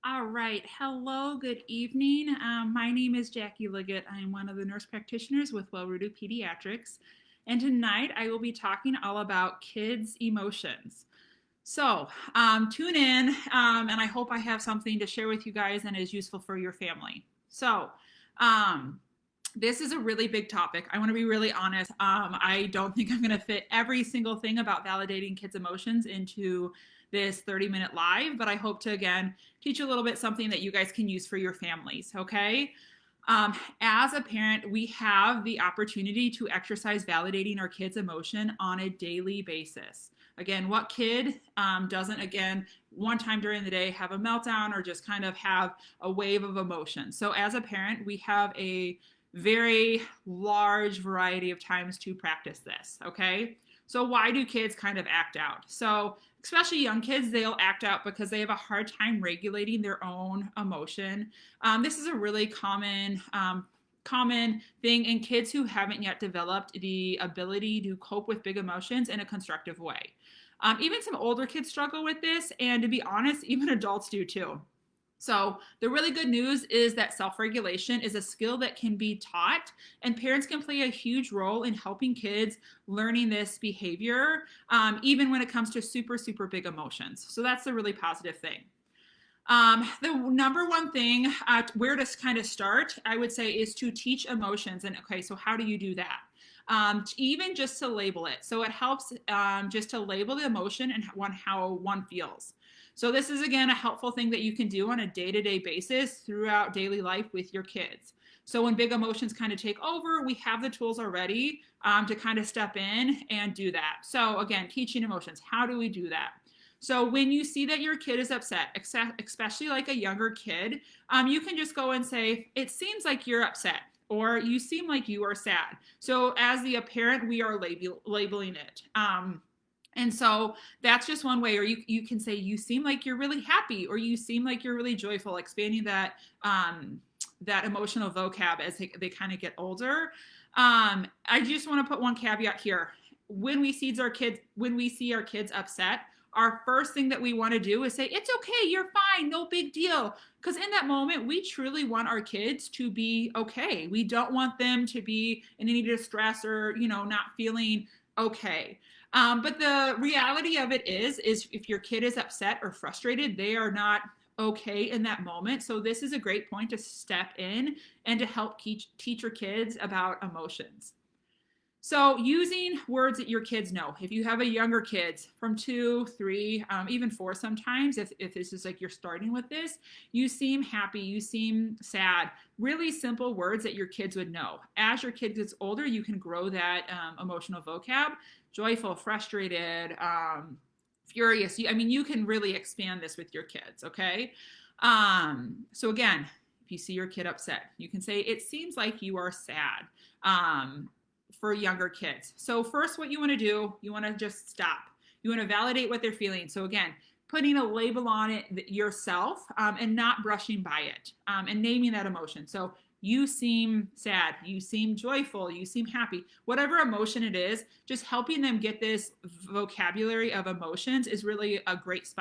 All right. Hello, good evening. My name is Jacki Liggett. I am one of the nurse practitioners with Well-Rooted Pediatrics. And tonight I will be talking all about kids' emotions. Tune in, and I hope I have something to share with you guys and is useful for your family. Um, this is a really big topic. I want to be really honest. I don't think I'm going to fit every single thing about validating kids' emotions into this 30-minute live, but I hope to, again, teach you a little bit something that you guys can use for your families, okay? As a parent, we have the opportunity to exercise validating our kids' emotion on a daily basis. Again, what kid doesn't, again, one time during the day have a meltdown or just kind of have a wave of emotion? So, as a parent, we have a very large variety of times to practice this, okay? So, why do kids kind of act out? So, especially young kids, they'll act out because they have a hard time regulating their own emotion. This is a really common thing in kids who haven't yet developed the ability to cope with big emotions in a constructive way. Even some older kids struggle with this, and to be honest, even adults do too. So, the really good news is that self regulation is a skill that can be taught, and parents can play a huge role in helping kids learning this behavior, even when it comes to super, super big emotions. So, that's a really positive thing. The number one thing, where to kind of start, I would say, is to teach emotions. And okay, so how do you do that? Even just to label it. So it helps just to label the emotion and how one feels. So this is, again, a helpful thing that you can do on a day-to-day basis throughout daily life with your kids. So when big emotions kind of take over, we have the tools already to kind of step in and do that. So again, teaching emotions. How do we do that? So when you see that your kid is upset, especially like a younger kid, you can just go and say, it seems like you're upset, or you seem like you are sad. So as the parent, we are labeling it. And so that's just one way, or you can say, you seem like you're really happy, or you seem like you're really joyful, expanding that emotional vocab as they kind of get older. I just want to put one caveat here. When we see our kids upset, our first thing that we want to do is say, it's okay, you're fine, no big deal. Because in that moment, we truly want our kids to be okay. We don't want them to be in any distress or, not feeling okay. But the reality of it is if your kid is upset or frustrated, they are not okay in that moment. So this is a great point to step in and to help teach your kids about emotions. So using words that your kids know. If you have a younger kids from 2, 3, even 4 sometimes, if this is like you're starting with this, you seem happy, you seem sad. Really simple words that your kids would know. As your kid gets older, you can grow that emotional vocab. Joyful, frustrated, furious. You can really expand this with your kids, okay? So again, if you see your kid upset, you can say, it seems like you are sad. For younger kids. So first, what you want to do, you want to just stop. You want to validate what they're feeling. So again, putting a label on it yourself and not brushing by it and naming that emotion. So you seem sad, you seem joyful, you seem happy, whatever emotion it is, just helping them get this vocabulary of emotions is really a great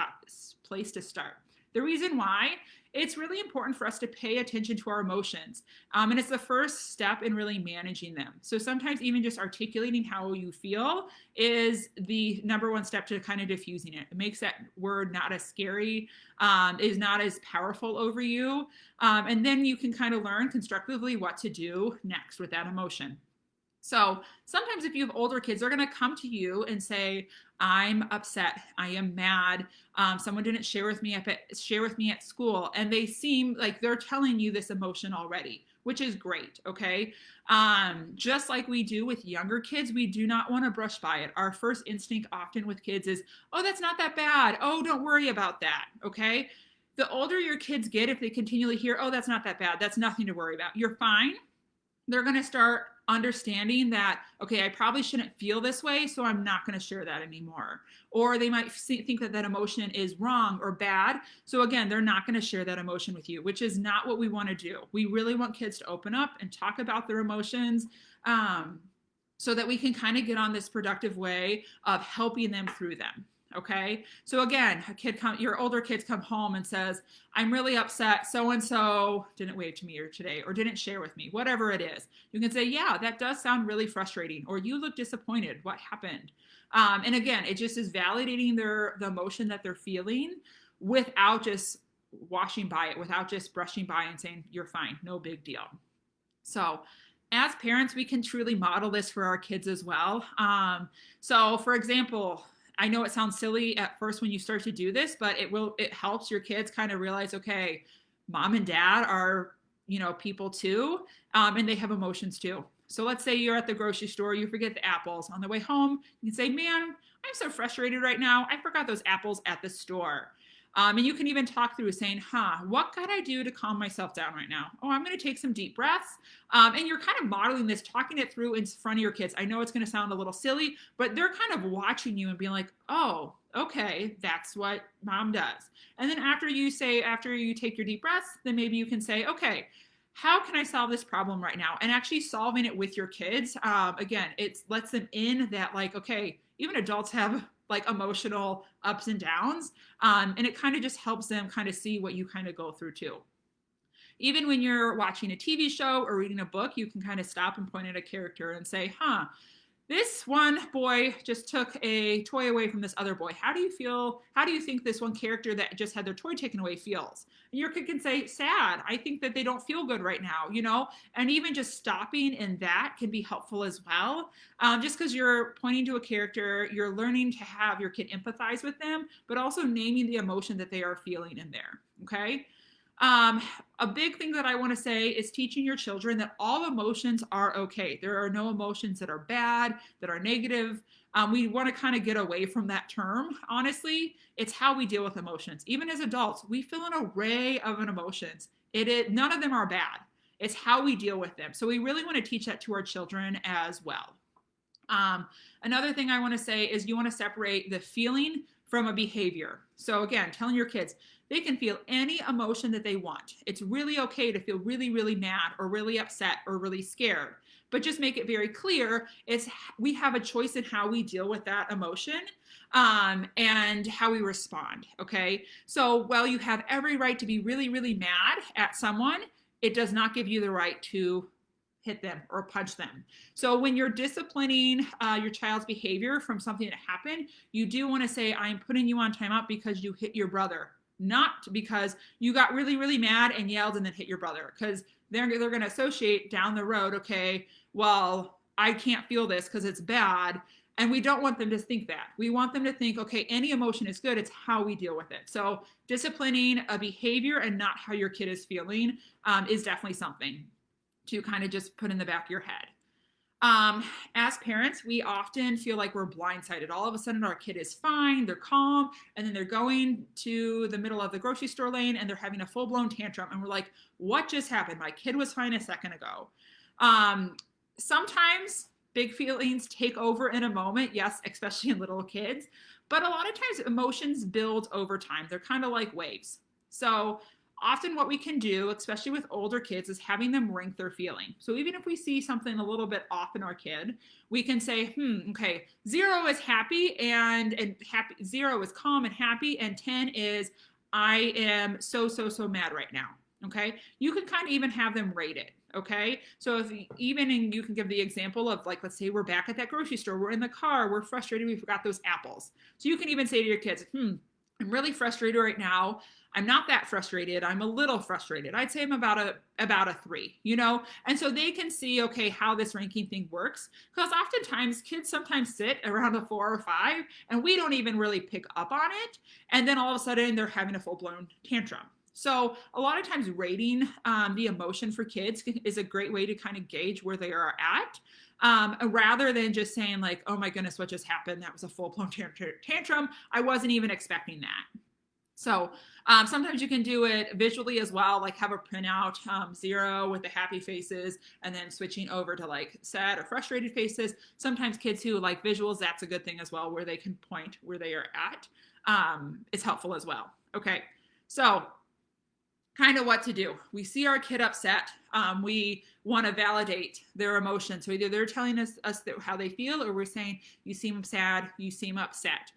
place to start. The reason why, it's really important for us to pay attention to our emotions. And it's the first step in really managing them. So sometimes even just articulating how you feel is the number one step to kind of diffusing it. It makes that word not as scary, is not as powerful over you. And then you can kind of learn constructively what to do next with that emotion. So sometimes if you have older kids, they're going to come to you and say, I'm upset, I am mad, someone didn't share with me at school, and they seem like they're telling you this emotion already, which is great, okay? Just like we do with younger kids, we do not want to brush by it. Our first instinct often with kids is, oh, that's not that bad, oh, don't worry about that, okay? The older your kids get, if they continually hear, oh, that's not that bad, that's nothing to worry about, you're fine, they're going to start understanding that, okay, I probably shouldn't feel this way, so I'm not going to share that anymore. Or they might think that emotion is wrong or bad. So again, they're not going to share that emotion with you, which is not what we want to do. We really want kids to open up and talk about their emotions so that we can kind of get on this productive way of helping them through them. Okay. So again, your older kids come home and says, I'm really upset. So-and-so didn't wave to me today, or didn't share with me, whatever it is. You can say, yeah, that does sound really frustrating, or you look disappointed. What happened? And again, it just is validating the emotion that they're feeling without just washing by it, without just brushing by and saying, you're fine, no big deal. So as parents, we can truly model this for our kids as well. So for example, I know it sounds silly at first when you start to do this, but it helps your kids kind of realize, okay, mom and dad are, people too, and they have emotions too. So let's say you're at the grocery store, you forget the apples. On the way home, you can say, man, I'm so frustrated right now. I forgot those apples at the store. And you can even talk through saying, what can I do to calm myself down right now? Oh, I'm going to take some deep breaths. And you're kind of modeling this, talking it through in front of your kids. I know it's going to sound a little silly, but they're kind of watching you and being like, oh, okay, that's what mom does. And then after you take your deep breaths, then maybe you can say, okay, how can I solve this problem right now? And actually solving it with your kids. Again, it lets them in that, like, okay, even adults have like emotional ups and downs. And it kind of just helps them kind of see what you kind of go through too. Even when you're watching a TV show or reading a book, you can kind of stop and point at a character and say, this one boy just took a toy away from this other boy. How do you feel? How do you think this one character that just had their toy taken away feels? And your kid can say, sad. I think that they don't feel good right now, and even just stopping in that can be helpful as well. Just because you're pointing to a character, you're learning to have your kid empathize with them, but also naming the emotion that they are feeling in there. Okay. A big thing that I want to say is teaching your children that all emotions are okay. There are no emotions that are bad, that are negative. We want to kind of get away from that term. Honestly, it's how we deal with emotions. Even as adults, we feel an array of emotions. None of them are bad. It's how we deal with them. So we really want to teach that to our children as well. Another thing I want to say is you want to separate the feeling from a behavior. So again, telling your kids, they can feel any emotion that they want. It's really okay to feel really, really mad or really upset or really scared, but just make it very clear we have a choice in how we deal with that emotion and how we respond, okay? So while you have every right to be really, really mad at someone, it does not give you the right to hit them or punch them. So when you're disciplining your child's behavior from something that happened, you do want to say, I'm putting you on timeout because you hit your brother, not because you got really, really mad and yelled and then hit your brother, because they're going to associate down the road, okay, well, I can't feel this because it's bad. And we don't want them to think that. We want them to think, okay, any emotion is good. It's how we deal with it. So disciplining a behavior and not how your kid is feeling is definitely something to kind of just put in the back of your head. As parents, we often feel like we're blindsided. All of a sudden, our kid is fine, they're calm, and then they're going to the middle of the grocery store lane and they're having a full-blown tantrum. And we're like, what just happened? My kid was fine a second ago. Sometimes big feelings take over in a moment, yes, especially in little kids. But a lot of times emotions build over time. They're kind of like waves. So often what we can do, especially with older kids, is having them rank their feeling. So even if we see something a little bit off in our kid, we can say, okay, 0 is happy and happy, 0 is calm and happy, and 10 is I am so mad right now. Okay, you can kind of even have them rate it. Okay, so you can give the example of, like, let's say we're back at that grocery store, we're in the car, we're frustrated, we forgot those apples. So you can even say to your kids, I'm really frustrated right now. I'm not that frustrated. I'm a little frustrated. I'd say I'm about a 3, And so they can see, okay, how this ranking thing works. Because oftentimes kids sometimes sit around a 4 or 5 and we don't even really pick up on it. And then all of a sudden they're having a full-blown tantrum. So a lot of times rating the emotion for kids is a great way to kind of gauge where they are at. Rather than just saying like, oh my goodness, what just happened? That was a full-blown tantrum. I wasn't even expecting that. So sometimes you can do it visually as well, like have a printout, 0 with the happy faces, and then switching over to like sad or frustrated faces. Sometimes kids who like visuals, that's a good thing as well, where they can point where they are at. It's helpful as well. Okay, so kind of what to do. We see our kid upset. We want to validate their emotions. So either they're telling us how they feel, or we're saying, you seem sad, you seem upset.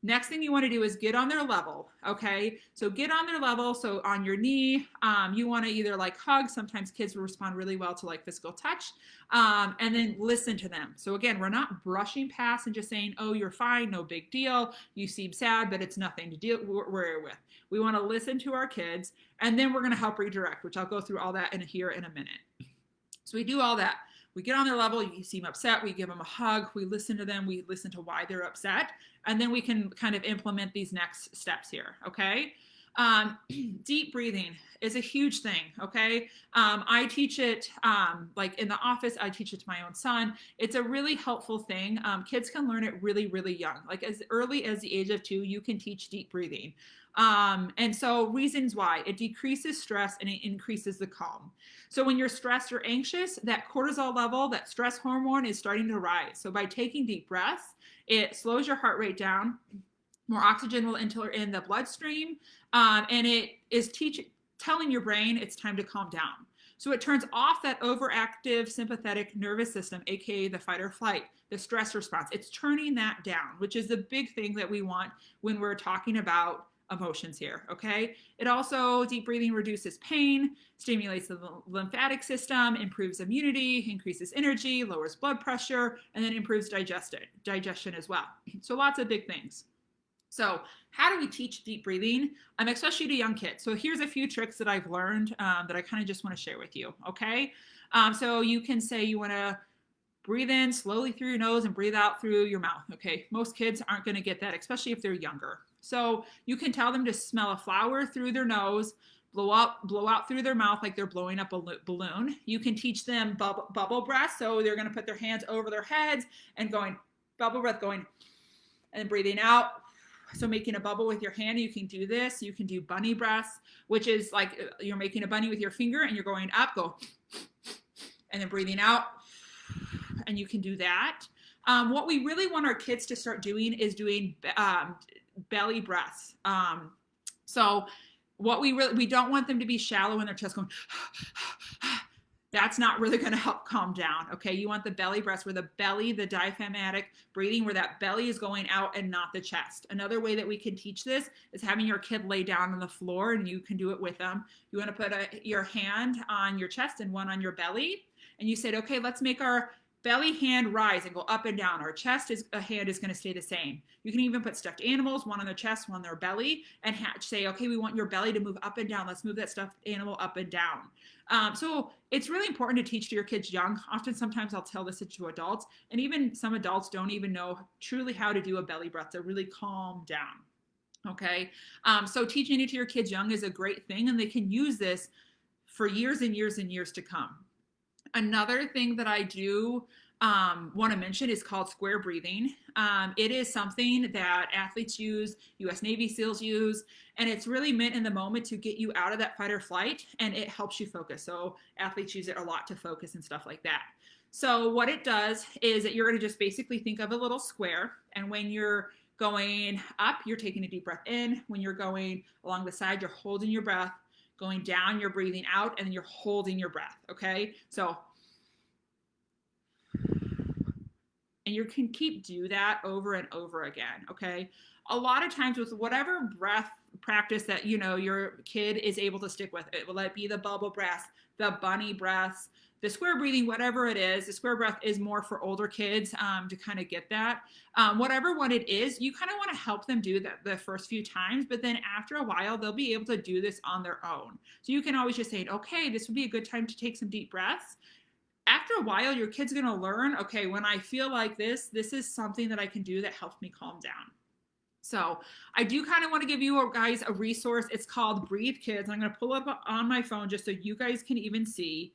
Next thing you want to do is get on their level, okay? So get on their level. So on your knee, you want to either like hug. Sometimes kids will respond really well to like physical touch, and then listen to them. So again, we're not brushing past and just saying, oh, you're fine, no big deal. You seem sad, but it's nothing to worry with. We want to listen to our kids, and then we're going to help redirect, which I'll go through all that here in a minute. So we do all that. We get on their level, you seem upset, we give them a hug, we listen to them, we listen to why they're upset, and then we can kind of implement these next steps here, okay? Deep breathing is a huge thing, okay? I teach it, like in the office, I teach it to my own son. It's a really helpful thing. Kids can learn it really, really young. Like as early as the age of 2, you can teach deep breathing. And so reasons why: it decreases stress and it increases the calm. So when you're stressed or anxious, that cortisol level, that stress hormone, is starting to rise. So by taking deep breaths, it slows your heart rate down, more oxygen will enter in the bloodstream, and it is telling your brain it's time to calm down. So it turns off that overactive sympathetic nervous system, aka the fight or flight, the stress response. It's turning that down, which is the big thing that we want when we're talking about emotions here, okay? It also, deep breathing reduces pain, stimulates the lymphatic system, improves immunity, increases energy, lowers blood pressure, and then improves digestion as well. So lots of big things. So how do we teach deep breathing, especially to young kids? So here's a few tricks that I've learned that I kind of just want to share with you, okay? So you can say you want to breathe in slowly through your nose and breathe out through your mouth, okay? Most kids aren't going to get that, especially if they're younger. So you can tell them to smell a flower through their nose, blow out through their mouth like they're blowing up a balloon. You can teach them bubble breath. So they're going to put their hands over their heads and going, bubble breath, going, and breathing out. So making a bubble with your hand, you can do this. You can do bunny breaths, which is like you're making a bunny with your finger and you're going up, go, and then breathing out. And you can do that. What we really want our kids to start doing is doing belly breaths. So what we don't want them to be shallow in their chest going, that's not really going to help calm down, okay? You want the belly breaths where the belly, the diaphragmatic breathing, where that belly is going out and not the chest. Another way that we can teach this is having your kid lay down on the floor, and you can do it with them. You want to put your hand on your chest and one on your belly, and you said, okay, let's make our belly hand rise and go up and down. Our chest hand is going to stay the same. You can even put stuffed animals, one on their chest, one on their belly, and say, okay, we want your belly to move up and down. Let's move that stuffed animal up and down. So it's really important to teach to your kids young. Sometimes I'll tell this to adults, and even some adults don't even know truly how to do a belly breath to really calm down. Okay. So teaching it to your kids young is a great thing, and they can use this for years and years and years to come. Another thing that I do want to mention is called square breathing. It is something that athletes use, US Navy SEALs use, and it's really meant in the moment to get you out of that fight or flight, and it helps you focus. So athletes use it a lot to focus and stuff like that. So what it does is that you're going to just basically think of a little square, and when you're going up, you're taking a deep breath in. When you're going along the side, you're holding your breath. Going down, you're breathing out, and then you're holding your breath, okay? So, and you can do that over and over again, okay? A lot of times with whatever breath practice that, your kid is able to stick with, will it be the bubble breath, the bunny breaths, the square breathing, whatever it is. The square breath is more for older kids to kind of get that. Whatever one it is, you kind of want to help them do that the first few times, but then after a while, they'll be able to do this on their own. So you can always just say, okay, this would be a good time to take some deep breaths. After a while, your kid's going to learn, okay, when I feel like this is something that I can do that helps me calm down. So I do kind of want to give you guys a resource. It's called Breathe Kids. I'm going to pull up on my phone just so you guys can even see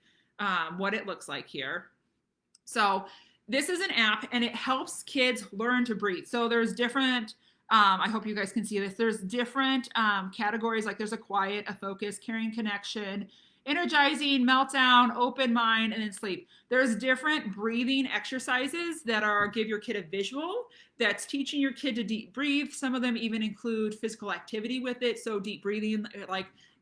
what it looks like here. So this is an app, and it helps kids learn to breathe. So there's different, I hope you guys can see this. There's different categories, like there's a quiet, a focus, caring, connection, energizing, meltdown, open mind, and then sleep. There's different breathing exercises that give your kid a visual that's teaching your kid to deep breathe. Some of them even include physical activity with it. So deep breathing,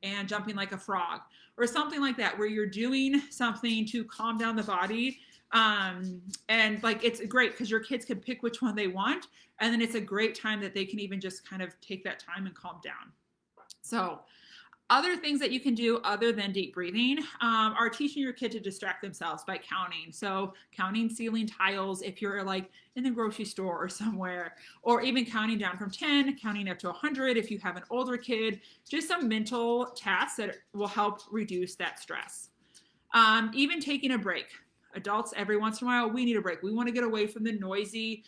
and jumping like a frog or something like that, where you're doing something to calm down the body. And like, it's great because your kids can pick which one they want. And then it's a great time that they can even just kind of take that time and calm down. So other things that you can do other than deep breathing are teaching your kid to distract themselves by counting. So counting ceiling tiles if you're like in the grocery store or somewhere, or even counting down from 10, counting up to 100 if you have an older kid. Just some mental tasks that will help reduce that stress. Even taking a break. Adults, every once in a while, we need a break. We want to get away from the noisy,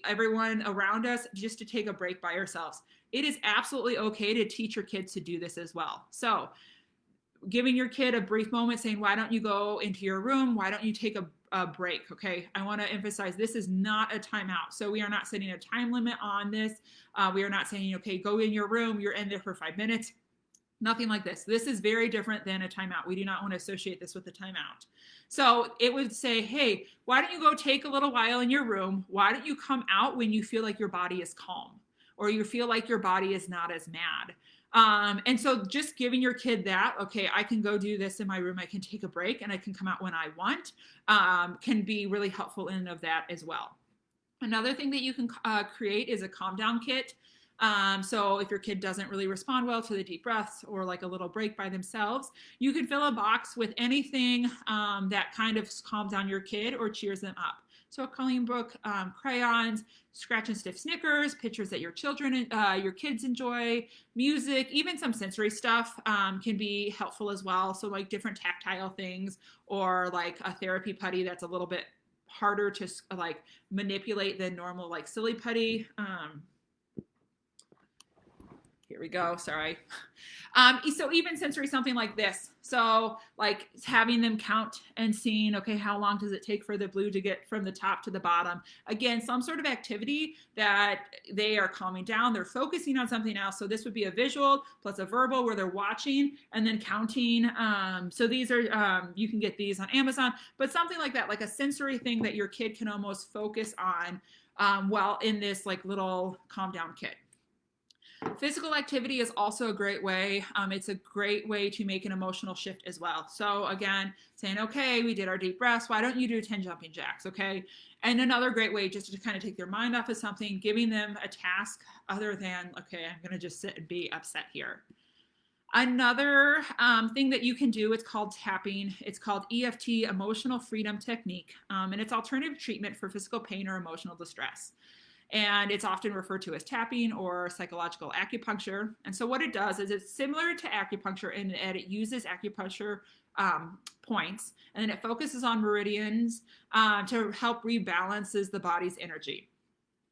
everyone around us, just to take a break by ourselves. It is absolutely okay to teach your kids to do this as well. So giving your kid a brief moment saying, why don't you go into your room? Why don't you take a break? Okay. I want to emphasize this is not a timeout. So we are not setting a time limit on this. We are not saying, okay, go in your room. You're in there for 5 minutes. Nothing like this. This is very different than a timeout. We do not want to associate this with a timeout. So it would say, hey, why don't you go take a little while in your room? Why don't you come out when you feel like your body is calm or you feel like your body is not as mad? And so just giving your kid that, okay, I can go do this in my room. I can take a break and I can come out when I want, can be really helpful in and of that as well. Another thing that you can create is a calm down kit. So if your kid doesn't really respond well to the deep breaths or like a little break by themselves, you can fill a box with anything that kind of calms down your kid or cheers them up. So a coloring book, crayons, scratch and stiff Snickers, pictures that your kids enjoy, music, even some sensory stuff can be helpful as well. So like different tactile things or like a therapy putty that's a little bit harder to like manipulate than normal like silly putty. Here we go. Sorry. So even sensory, something like this. So like having them count and seeing, okay, how long does it take for the blue to get from the top to the bottom? Again, some sort of activity that they are calming down. They're focusing on something else. So this would be a visual plus a verbal where they're watching and then counting. So these are, you can get these on Amazon, but something like that, like a sensory thing that your kid can almost focus on while in this like little calm down kit. Physical activity is also a great way. It's a great way to make an emotional shift as well. So again, saying, okay, we did our deep breaths. Why don't you do 10 jumping jacks? Okay. And another great way just to kind of take their mind off of something, giving them a task other than, okay, I'm going to just sit and be upset here. Another thing that you can do, it's called tapping. It's called EFT, Emotional Freedom Technique. And it's alternative treatment for physical pain or emotional distress. And it's often referred to as tapping or psychological acupuncture. And so what it does is it's similar to acupuncture in that it uses acupuncture points, and then it focuses on meridians to help rebalances the body's energy.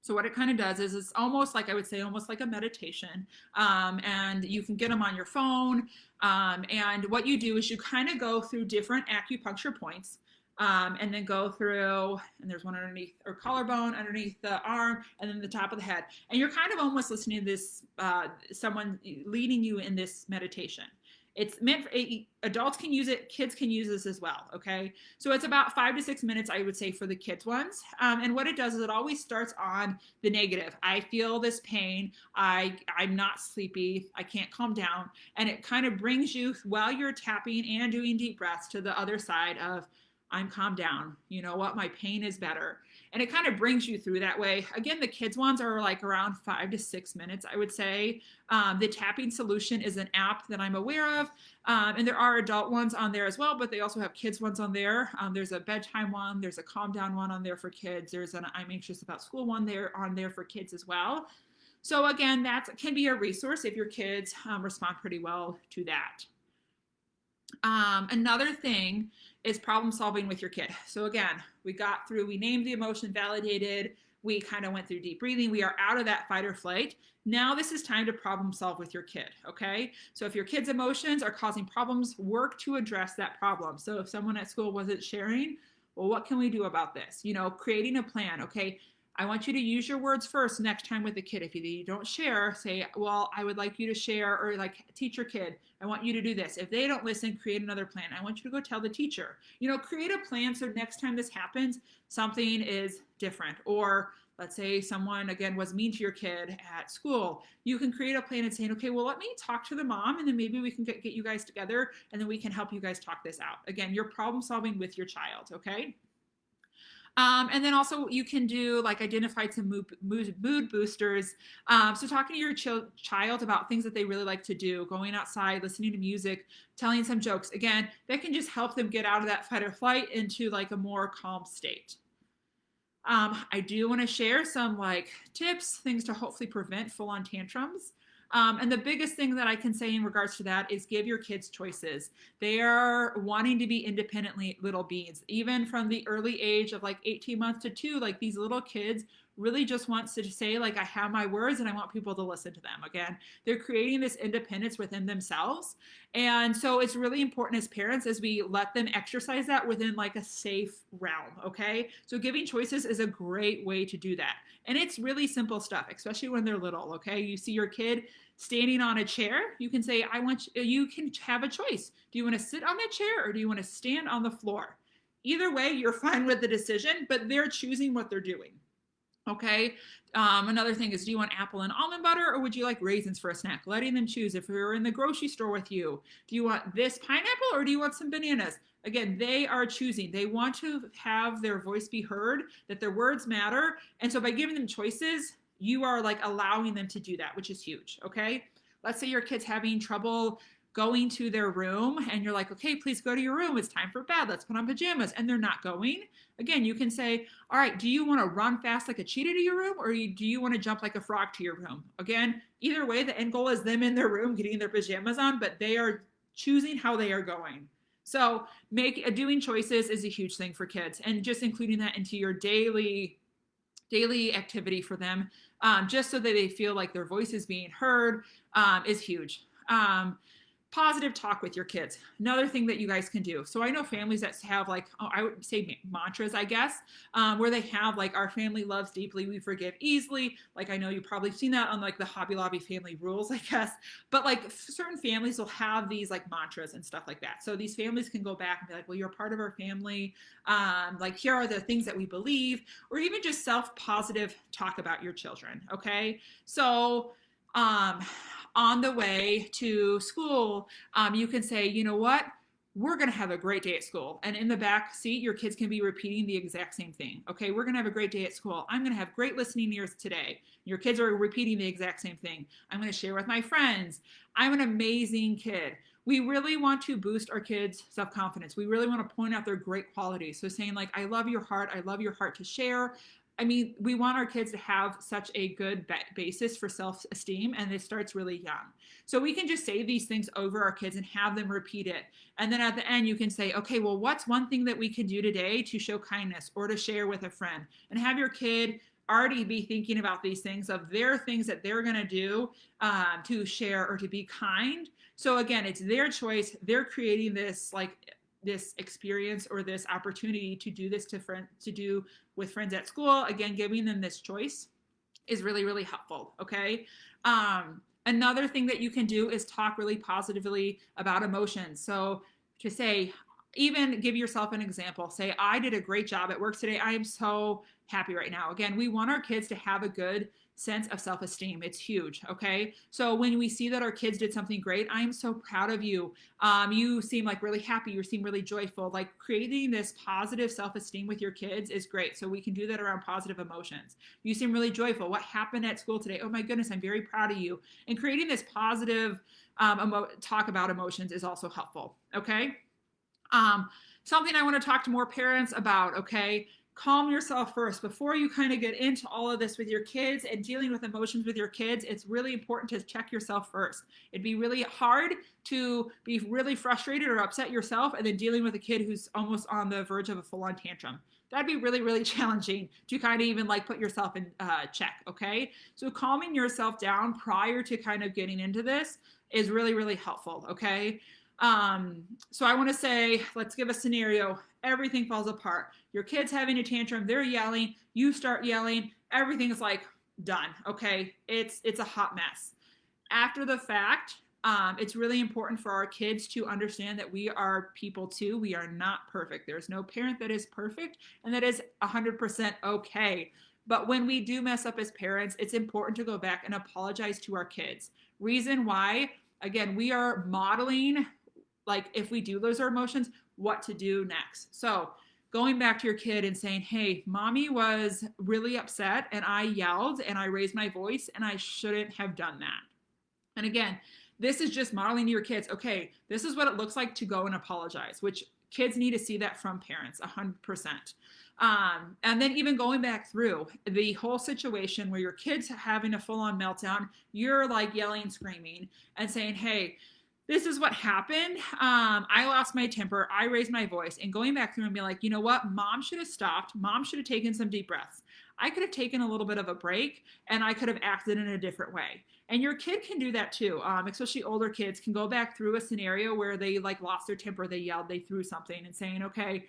So what it kind of does is it's almost like, I would say, almost like a meditation. And you can get them on your phone. And what you do is you kind of go through different acupuncture points. And then go through, and there's one underneath or collarbone, underneath the arm, and then the top of the head. And you're kind of almost listening to this, someone leading you in this meditation. It's meant for adults can use it, kids can use this as well, okay? So it's about 5 to 6 minutes, I would say, for the kids ones. And what it does is it always starts on the negative. I feel this pain. I'm not sleepy. I can't calm down. And it kind of brings you, while you're tapping and doing deep breaths, to the other side of, I'm calmed down. You know what? My pain is better. And it kind of brings you through that way. Again, the kids ones are like around 5 to 6 minutes, I would say. The Tapping Solution is an app that I'm aware of. And there are adult ones on there as well, but they also have kids ones on there. There's a bedtime one. There's a calm down one on there for kids. There's an I'm anxious about school one there on there for kids as well. So again, that can be a resource if your kids respond pretty well to that. Another thing is problem solving with your kid. So again, we named the emotion, validated, we kind of went through deep breathing, we are out of that fight or flight. Now this is time to problem solve with your kid, okay? So if your kid's emotions are causing problems, work to address that problem. So if someone at school wasn't sharing, well, what can we do about this? You know, creating a plan, okay? I want you to use your words first next time with the kid. If you don't share, say, well, I would like you to share, or like teach your kid, I want you to do this. If they don't listen, create another plan. I want you to go tell the teacher. You know, create a plan so next time this happens, something is different. Or let's say someone, again, was mean to your kid at school. You can create a plan and say, okay, well, let me talk to the mom, and then maybe we can get you guys together, and then we can help you guys talk this out. Again, you're problem solving with your child, okay? And then also you can do like identify some mood boosters. So talking to your child about things that they really like to do, going outside, listening to music, telling some jokes. Again, that can just help them get out of that fight or flight into like a more calm state. I do want to share some like tips, things to hopefully prevent full-on tantrums. And the biggest thing that I can say in regards to that is give your kids choices. They are wanting to be independently little beings, even from the early age of like 18 months to 2. Like these little kids really just wants to say like, I have my words and I want people to listen to them. Again, they're creating this independence within themselves. And so it's really important as parents as we let them exercise that within like a safe realm. Okay, so giving choices is a great way to do that. And it's really simple stuff, especially when they're little. Okay, you see your kid standing on a chair, you can say, you can have a choice. Do you want to sit on the chair or do you want to stand on the floor? Either way, you're fine with the decision, but they're choosing what they're doing. Okay. Another thing is, do you want apple and almond butter or would you like raisins for a snack? Letting them choose. If you're in the grocery store with you, do you want this pineapple or do you want some bananas? Again, they are choosing. They want to have their voice be heard, that their words matter. And so by giving them choices, you are like allowing them to do that, which is huge. Okay. Let's say your kid's having trouble going to their room and you're like, okay, please go to your room. It's time for bed. Let's put on pajamas. And they're not going. Again, you can say, all right, do you want to run fast like a cheetah to your room or do you want to jump like a frog to your room? Again, either way, the end goal is them in their room getting their pajamas on, but they are choosing how they are going. So doing choices is a huge thing for kids, and just including that into your daily activity for them, just so that they feel like their voice is being heard, is huge. Positive talk with your kids. Another thing that you guys can do. So I know families that have like, I would say mantras, I guess, where they have like, our family loves deeply, we forgive easily. Like I know you've probably seen that on like the Hobby Lobby family rules, I guess. But like certain families will have these like mantras and stuff like that. So these families can go back and be like, well, you're part of our family. Like here are the things that we believe, or even just self-positive talk about your children. Okay. So, on the way to school, you can say, you know what? We're going to have a great day at school. And in the back seat, your kids can be repeating the exact same thing. Okay, we're going to have a great day at school. I'm going to have great listening ears today. Your kids are repeating the exact same thing. I'm going to share with my friends. I'm an amazing kid. We really want to boost our kids' self-confidence. We really want to point out their great qualities. So saying like, I love your heart. I love your heart to share. I mean, we want our kids to have such a good basis for self-esteem, and it starts really young. So we can just say these things over our kids and have them repeat it. And then at the end, you can say, okay, well, what's one thing that we can do today to show kindness or to share with a friend? And have your kid already be thinking about these things of their things that they're going to do to share or to be kind. So again, it's their choice. They're creating this experience or this opportunity to do this to do with friends at school. Again, giving them this choice is really, really helpful. Okay. Another thing that you can do is talk really positively about emotions. So to say, even give yourself an example. Say, I did a great job at work today. I am so happy right now. Again, we want our kids to have a good sense of self-esteem. It's huge. Okay. So when we see that our kids did something great, I am so proud of you. You seem like really happy. You seem really joyful. Like creating this positive self-esteem with your kids is great. So we can do that around positive emotions. You seem really joyful. What happened at school today? Oh my goodness, I'm very proud of you. And creating this positive talk about emotions is also helpful. Okay. Something I want to talk to more parents about. Okay. Calm yourself first before you kind of get into all of this with your kids and dealing with emotions with your kids. It's really important to check yourself first. It'd be really hard to be really frustrated or upset yourself and then dealing with a kid who's almost on the verge of a full-on tantrum. That'd be really, really challenging to kind of even like put yourself in check. Okay. So calming yourself down prior to kind of getting into this is really, really helpful. Okay. So I want to say, let's give a scenario. Everything falls apart. Your kid's having a tantrum. They're yelling. You start yelling. Everything is like done. Okay. It's a hot mess. After the fact, it's really important for our kids to understand that we are people too. We are not perfect. There's no parent that is perfect, and that is 100% okay. But when we do mess up as parents, it's important to go back and apologize to our kids. Reason why, again, we are modeling, like if we do lose our emotions, what to do next. So going back to your kid and saying, hey, mommy was really upset and I yelled and I raised my voice and I shouldn't have done that. And again, this is just modeling to your kids, okay, this is what it looks like to go and apologize, which kids need to see that from parents 100%. And then even going back through the whole situation where your kid's having a full-on meltdown, you're like yelling, screaming, and saying, hey, this is what happened. I lost my temper. I raised my voice. And going back through and be like, you know what? Mom should have stopped. Mom should have taken some deep breaths. I could have taken a little bit of a break and I could have acted in a different way. And your kid can do that too. Especially older kids can go back through a scenario where they like lost their temper. They yelled, they threw something, and saying, okay,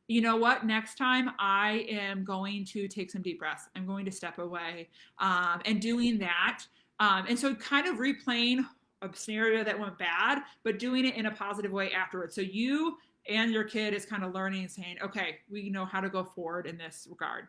you know what? Next time I am going to take some deep breaths. I'm going to step away, and doing that. And so kind of replaying a scenario that went bad, but doing it in a positive way afterwards. So you and your kid is kind of learning and saying, okay, we know how to go forward in this regard.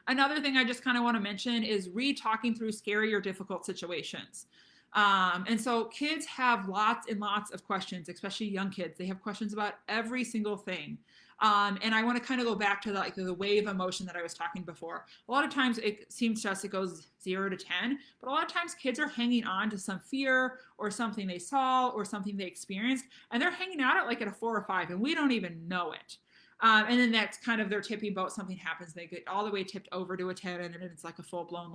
Another thing I just kind of want to mention is talking through scary or difficult situations. And so kids have lots and lots of questions, especially young kids. They have questions about every single thing. And I want to kind of go back to the wave emotion that I was talking before. A lot of times it seems to us it goes 0 to 10, but a lot of times kids are hanging on to some fear or something they saw or something they experienced, and they're hanging out at a 4 or 5, and we don't even know it. And then that's kind of their tipping boat. Something happens, they get all the way tipped over to a 10, and then it's like a full-blown,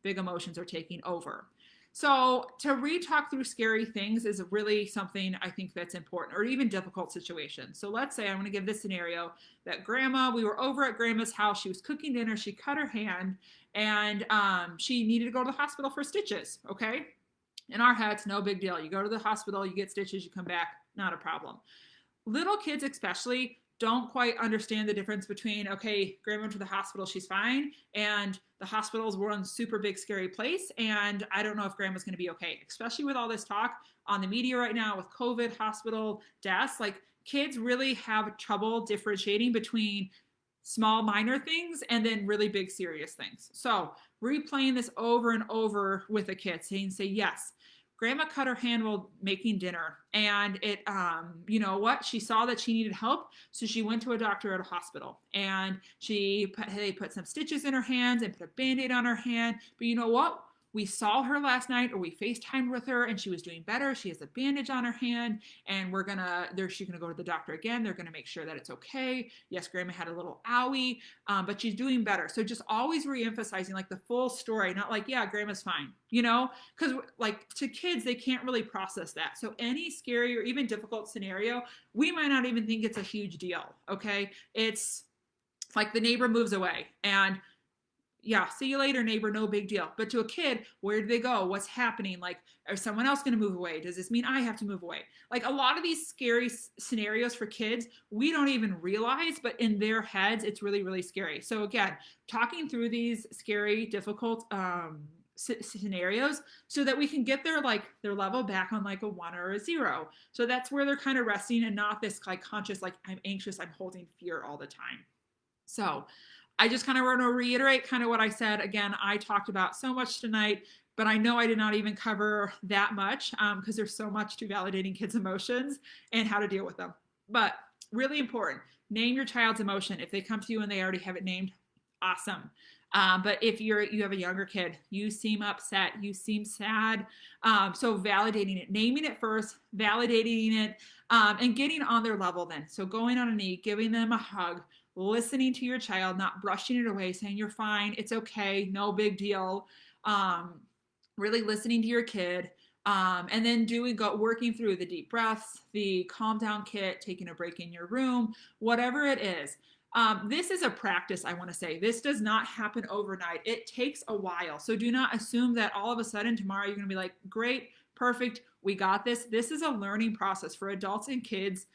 big emotions are taking over. So to re-talk through scary things is really something I think that's important, or even difficult situations. So let's say I'm going to give this scenario that we were over at grandma's house. She was cooking dinner. She cut her hand, and she needed to go to the hospital for stitches. Okay. In our heads, no big deal. You go to the hospital, you get stitches, you come back, not a problem. Little kids especially don't quite understand the difference between, okay, grandma went to the hospital, she's fine, and the hospital's one super big scary place, and I don't know if grandma's going to be okay, especially with all this talk on the media right now with COVID, hospital deaths. Kids really have trouble differentiating between small minor things and then really big serious things. So replaying this over and over with a kid, saying, yes, grandma cut her hand while making dinner, and it, you know what? She saw that she needed help, so she went to a doctor at a hospital, and they put some stitches in her hands and put a Band-Aid on her hand. But you know what? We saw her last night, or we FaceTimed with her, and she was doing better. She has a bandage on her hand, and she's gonna go to the doctor again. They're gonna make sure that it's okay. Yes, grandma had a little owie, but she's doing better. So just always re-emphasizing the full story, not yeah, grandma's fine, because to kids, they can't really process that. So any scary or even difficult scenario, we might not even think it's a huge deal. Okay. It's the neighbor moves away, and yeah, see you later, neighbor, no big deal. But to a kid, where did they go? What's happening? Is someone else going to move away? Does this mean I have to move away? A lot of these scary scenarios for kids, we don't even realize, but in their heads, it's really, really scary. So again, talking through these scary, difficult scenarios so that we can get their level back on a 1 or a 0. So that's where they're kind of resting, and not this conscious, I'm anxious, I'm holding fear all the time. So I just kind of want to reiterate kind of what I said. Again, I talked about so much tonight, but I know I did not even cover that much because there's so much to validating kids' emotions and how to deal with them. But really important, name your child's emotion. If they come to you and they already have it named, awesome. But if you have a younger kid, you seem upset, you seem sad. So validating it, naming it first, validating it, and getting on their level then. So going on a knee, giving them a hug, listening to your child, not brushing it away, saying you're fine, it's okay, no big deal. Really listening to your kid, and then working through the deep breaths, the calm down kit, taking a break in your room, whatever it is. This is a practice, I want to say. This does not happen overnight. It takes a while. So do not assume that all of a sudden tomorrow you're going to be great, perfect, we got this. This is a learning process for adults and kids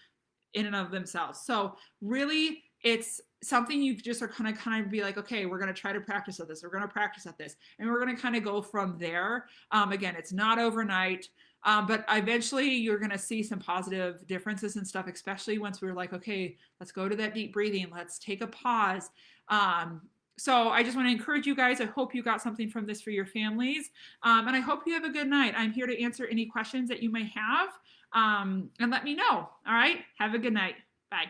in and of themselves. So really, it's something you just are kind of be okay, we're going to try to practice at this. We're going to practice at this. And we're going to kind of go from there. Again, it's not overnight, but eventually you're going to see some positive differences and stuff, especially once we're okay, let's go to that deep breathing. Let's take a pause. So I just want to encourage you guys. I hope you got something from this for your families. And I hope you have a good night. I'm here to answer any questions that you may have. And let me know. All right. Have a good night. Bye.